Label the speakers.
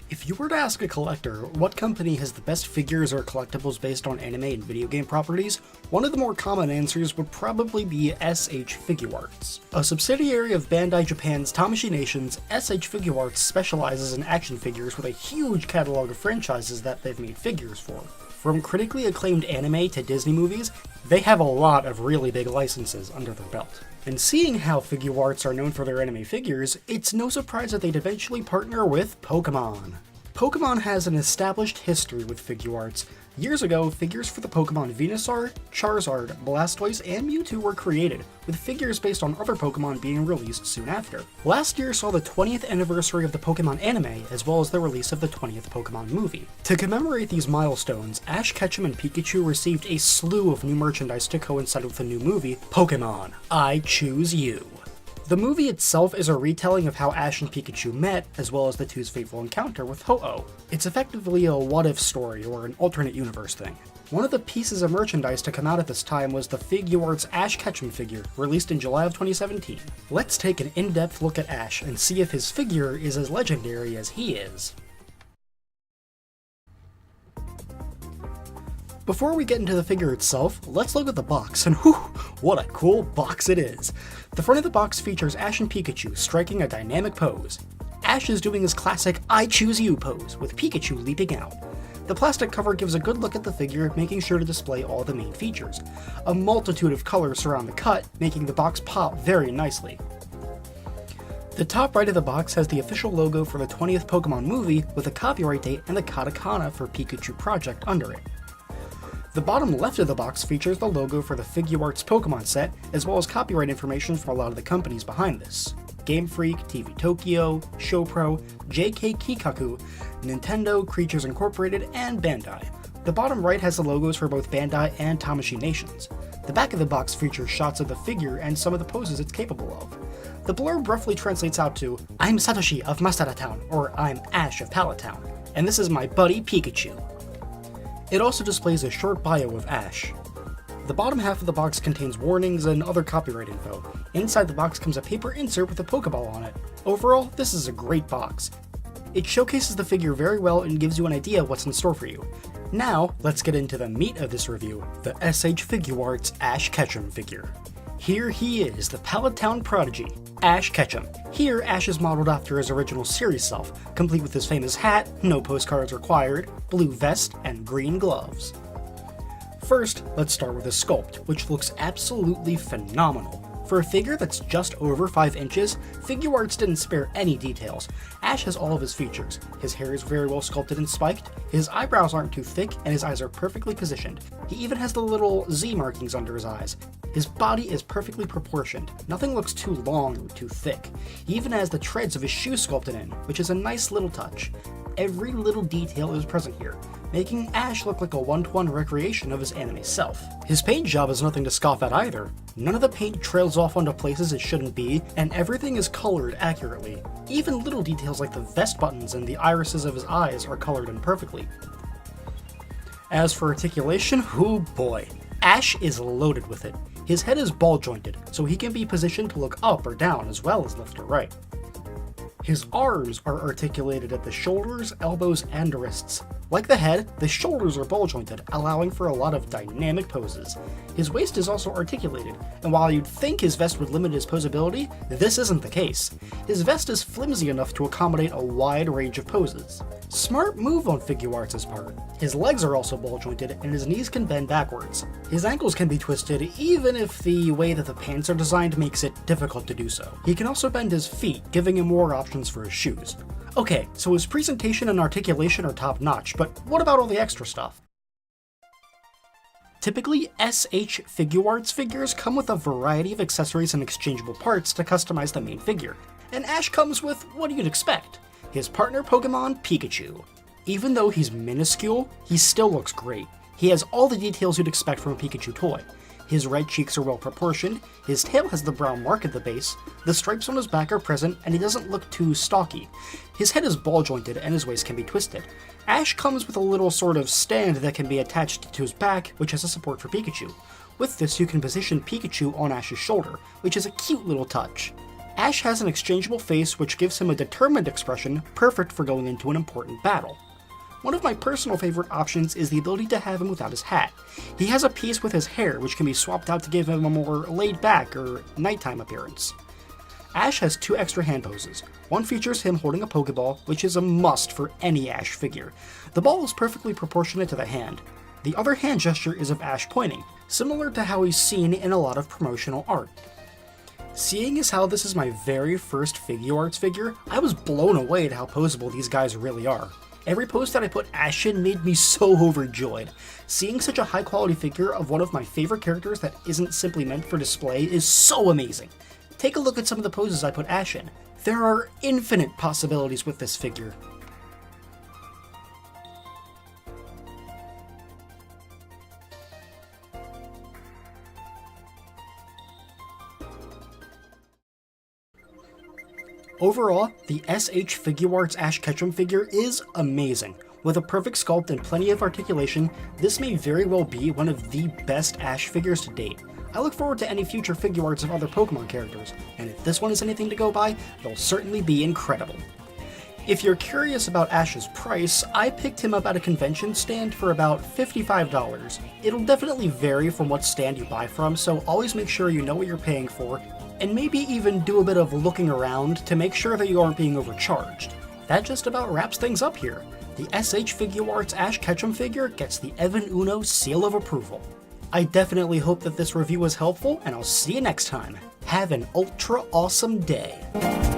Speaker 1: If you were to ask a collector what company has the best figures or collectibles based on anime and video game properties, one of the more common answers would probably be S.H.Figuarts. A subsidiary of Bandai Japan's Tamashii Nations, S.H.Figuarts specializes in action figures with a huge catalog of franchises that they've made figures for. From critically acclaimed anime to Disney movies, they have a lot of really big licenses under their belt. And seeing how Figuarts are known for their anime figures, it's no surprise that they'd eventually partner with Pokémon. Pokémon has an established history with Figuarts. Years ago, figures for the Pokémon Venusaur, Charizard, Blastoise, and Mewtwo were created, with figures based on other Pokémon being released soon after. Last year saw the 20th anniversary of the Pokémon anime, as well as the release of the 20th Pokémon movie. To commemorate these milestones, Ash Ketchum and Pikachu received a slew of new merchandise to coincide with the new movie, Pokémon, I Choose You. The movie itself is a retelling of how Ash and Pikachu met, as well as the two's fateful encounter with Ho-Oh. It's effectively a what-if story, or an alternate universe thing. One of the pieces of merchandise to come out at this time was the Figuarts Ash Ketchum figure, released in July of 2017. Let's take an in-depth look at Ash and see if his figure is as legendary as he is. Before we get into the figure itself, let's look at the box, and whew, what a cool box it is! The front of the box features Ash and Pikachu striking a dynamic pose. Ash is doing his classic I Choose You pose, with Pikachu leaping out. The plastic cover gives a good look at the figure, making sure to display all the main features. A multitude of colors surround the cut, making the box pop very nicely. The top right of the box has the official logo for the 20th Pokémon movie, with a copyright date and the katakana for Pikachu Project under it. The bottom left of the box features the logo for the Figuarts Pokemon set, as well as copyright information for a lot of the companies behind this. Game Freak, TV Tokyo, ShowPro, JK Kikaku, Nintendo, Creatures Incorporated, and Bandai. The bottom right has the logos for both Bandai and Tamashii Nations. The back of the box features shots of the figure and some of the poses it's capable of. The blurb roughly translates out to, "I'm Satoshi of Masada Town," or "I'm Ash of Pallet Town, and this is my buddy Pikachu." It also displays a short bio of Ash. The bottom half of the box contains warnings and other copyright info. Inside the box comes a paper insert with a Pokeball on it. Overall, this is a great box. It showcases the figure very well and gives you an idea of what's in store for you. Now, let's get into the meat of this review, the S.H.Figuarts Ash Ketchum figure. Here he is, the Pallet Town prodigy, Ash Ketchum. Here, Ash is modeled after his original series self, complete with his famous hat, no postcards required, blue vest, and green gloves. First, let's start with his sculpt, which looks absolutely phenomenal. For a figure that's just over 5 inches, Figuarts didn't spare any details. Ash has all of his features. His hair is very well sculpted and spiked, his eyebrows aren't too thick, and his eyes are perfectly positioned. He even has the little Z markings under his eyes. His body is perfectly proportioned. Nothing looks too long or too thick. He even has the treads of his shoes sculpted in, which is a nice little touch. Every little detail is present here, making Ash look like a one-to-one recreation of his anime self. His paint job is nothing to scoff at either. None of the paint trails off onto places it shouldn't be, and everything is colored accurately. Even little details like the vest buttons and the irises of his eyes are colored in perfectly. As for articulation, oh boy, Ash is loaded with it. His head is ball jointed, so he can be positioned to look up or down as well as left or right. His arms are articulated at the shoulders, elbows, and wrists. Like the head, the shoulders are ball jointed, allowing for a lot of dynamic poses. His waist is also articulated, and while you'd think his vest would limit his posability, this isn't the case. His vest is flimsy enough to accommodate a wide range of poses. Smart move on Figuarts' part. His legs are also ball jointed, and his knees can bend backwards. His ankles can be twisted, even if the way that the pants are designed makes it difficult to do so. He can also bend his feet, giving him more options for his shoes. Okay, so his presentation and articulation are top-notch, but what about all the extra stuff? Typically, S.H.Figuarts figures come with a variety of accessories and exchangeable parts to customize the main figure, and Ash comes with what you'd expect: his partner Pokemon, Pikachu. Even though he's minuscule, he still looks great. He has all the details you'd expect from a Pikachu toy. His red cheeks are well proportioned, his tail has the brown mark at the base, the stripes on his back are present, and he doesn't look too stocky. His head is ball jointed and his waist can be twisted. Ash comes with a little sort of stand that can be attached to his back, which has a support for Pikachu. With this, you can position Pikachu on Ash's shoulder, which is a cute little touch. Ash has an exchangeable face which gives him a determined expression perfect for going into an important battle. One of my personal favorite options is the ability to have him without his hat. He has a piece with his hair which can be swapped out to give him a more laid-back or nighttime appearance. Ash has 2 extra hand poses. One features him holding a Pokeball, which is a must for any Ash figure. The ball is perfectly proportionate to the hand. The other hand gesture is of Ash pointing, similar to how he's seen in a lot of promotional art. Seeing as how this is my very first Figuarts figure, I was blown away at how poseable these guys really are. Every pose that I put Ash in made me so overjoyed. Seeing such a high quality figure of one of my favorite characters that isn't simply meant for display is so amazing. Take a look at some of the poses I put Ash in. There are infinite possibilities with this figure. Overall, the S.H. Figuarts Ash Ketchum figure is amazing. With a perfect sculpt and plenty of articulation, this may very well be one of the best Ash figures to date. I look forward to any future Figuarts of other Pokemon characters, and if this one is anything to go by, they'll certainly be incredible. If you're curious about Ash's price, I picked him up at a convention stand for about $55. It'll definitely vary from what stand you buy from, so always make sure you know what you're paying for, and maybe even do a bit of looking around to make sure that you aren't being overcharged. That just about wraps things up here. The S.H. Figuarts Ash Ketchum figure gets the Evan Uno seal of approval. I definitely hope that this review was helpful, and I'll see you next time. Have an ultra awesome day.